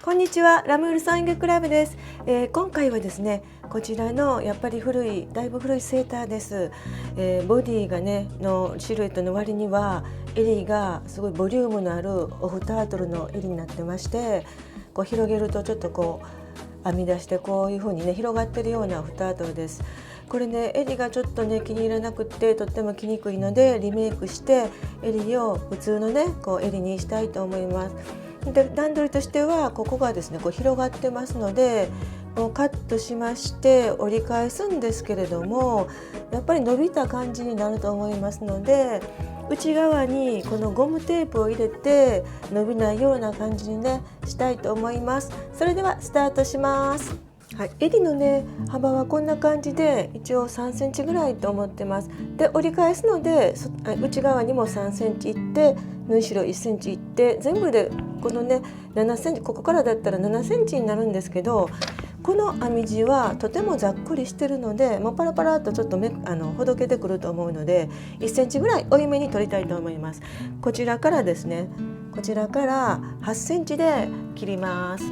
こんにちは、ラムールソーイングクラブです。今回はですね、こちらのやっぱりだいぶ古いセーターです。ボディがねのシルエットの割には襟がすごいボリュームのあるオフタートルの襟になってまして、こう広げるとちょっとこう編み出してこういう風にね広がってるようなオフタートルです。これね襟がちょっとね気に入らなくってとっても着にくいのでリメイクして襟を普通のねこう襟にしたいと思います。で段取りとしてはここがですねこう広がってますのでカットしまして折り返すんですけれども、やっぱり伸びた感じになると思いますので、内側にこのゴムテープを入れて伸びないような感じにねしたいと思います。それではスタートします。はい、襟のね幅はこんな感じで一応3センチぐらいと思ってます。で折り返すので内側にも3センチいって縫い代1センチいって全部でこのね7センチ、ここからだったら7センチになるんですけど、この編み地はとてもざっくりしてるのでもうパラパラっとちょっとほどけてくると思うので1センチぐらい多いめに取りたいと思います。こちらからですね、こちらから8センチで切ります。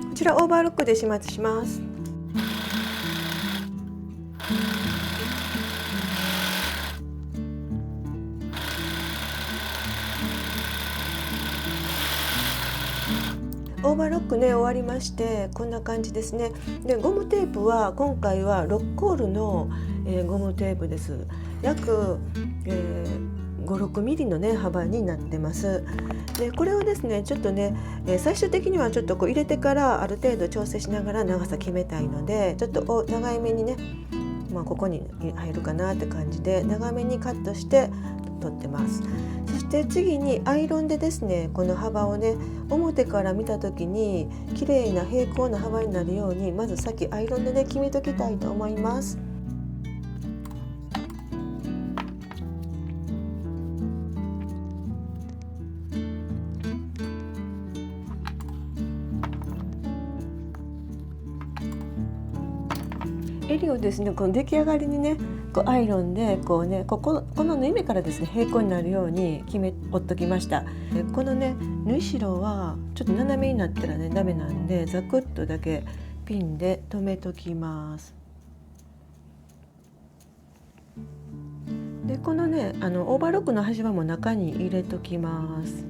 こちらオーバーロックで始末します。オーバーロックね終わりましてこんな感じですね。でゴムテープは今回はロッコールの、ゴムテープです。約、5、6ミリのね幅になってます。でこれをですねちょっとね、最終的にはちょっとこう入れてからある程度調整しながら長さ決めたいのでちょっと長いめにね、ここに入るかなって感じで長めにカットして取ってます。そして次にアイロンでですねこの幅をね表から見た時に綺麗な平行な幅になるようにまず先アイロンでね決めときたいと思います。襟をですねこの出来上がりにねこうアイロンでこうねこの縫い目からですね平行になるように折っときました。このね縫い代はちょっと斜めになったらねダメなんでザクッとだけピンで留めときます。でこのねオーバーロックの端はも中に入れときます。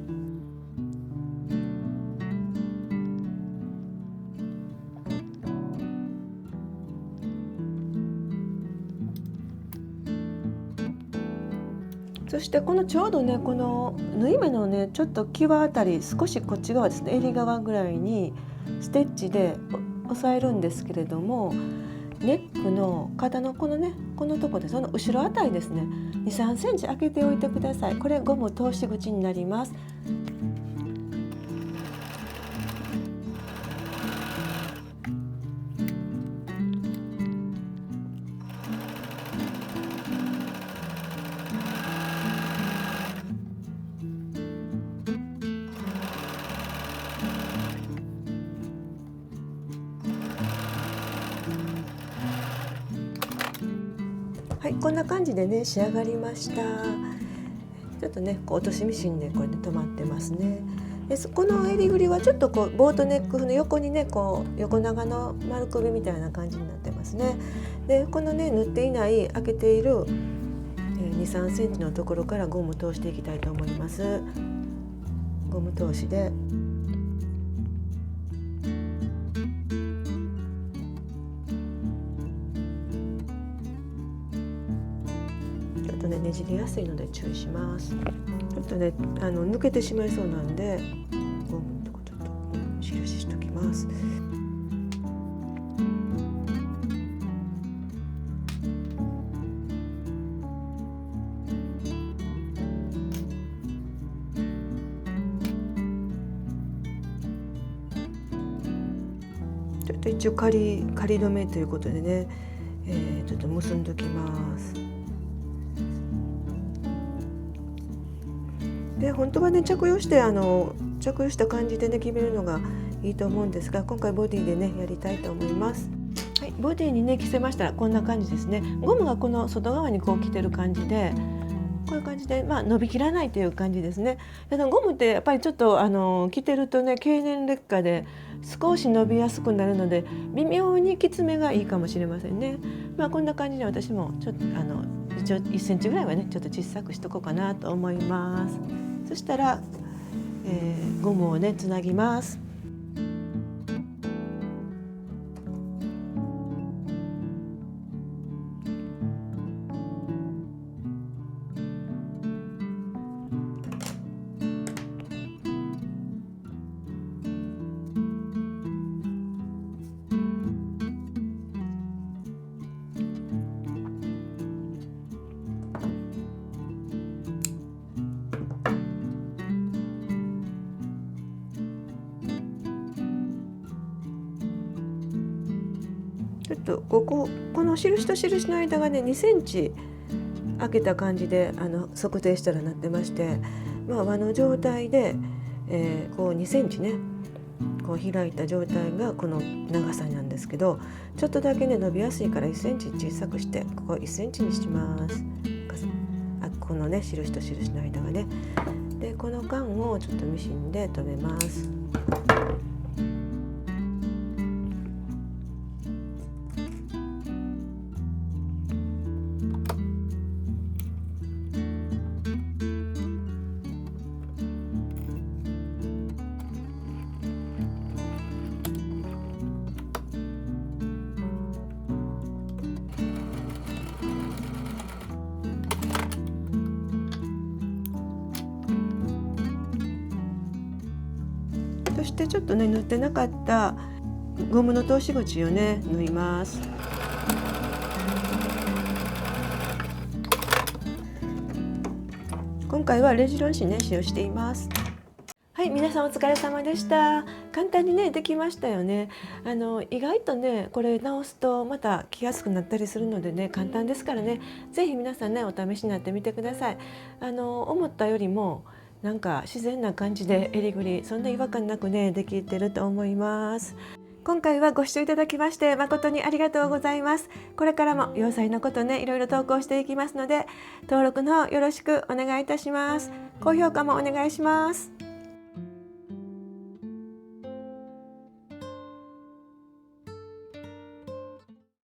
そしてこのちょうどねこの縫い目のねちょっと際あたり少しこっち側ですね襟側ぐらいにステッチで押さえるんですけれども、ネックの肩のこのねこのとこでその後ろあたりですね2、3センチ開けておいてください。これゴム通し口になります。はい、こんな感じでね仕上がりました。ちょっとねこう落としミシンでこれで止まってますね。でこの襟ぐりはちょっとこうボートネック風の横にねこう横長の丸首みたいな感じになってますね。でこのね縫っていない開けている2、3センチのところからゴム通していきたいと思います。ゴム通しでちょっとねねじりやすいので注意します。ちょっとね抜けてしまいそうなんでゴムのとこちょっと印しときます。一応仮止めということでね、ちょっと結んどきます。で本当はね着用した感じでね決めるのがいいと思うんですが、今回ボディでねやりたいと思います。はい、ボディにね着せましたらこんな感じですね。ゴムがこの外側にこう来てる感じで、こういう感じで、伸びきらないという感じですね。ただゴムってやっぱりちょっと着てるとね経年劣化で少し伸びやすくなるので、微妙にきつめがいいかもしれませんね。こんな感じで私もちょっと一応1センチぐらいはねちょっと小さくしとこうかなと思います。そしたら、ゴムをねつなぎます。ちょっとこの印と印の間がね2センチ開けた感じで測定したらなってまして、輪の状態で、こう2センチねこう開いた状態がこの長さなんですけど、ちょっとだけね伸びやすいから1センチ小さくしてここ1センチにします。このね印と印の間がね。でこの間をちょっとミシンで留めます。そしてちょっとね縫ってなかったゴムの通し口をね縫います。今回はレジン紙ね使用しています。はい、皆さんお疲れ様でした。簡単にねできましたよね。意外とねこれ直すとまた着やすくなったりするのでね簡単ですからね、ぜひ皆さんねお試しになってみてください。思ったよりもなんか自然な感じで襟ぐりそんな違和感なくねできてると思います。今回はご視聴いただきまして誠にありがとうございます。これからも洋裁のことねいろいろ投稿していきますので、登録の方よろしくお願いいたします。高評価もお願いします。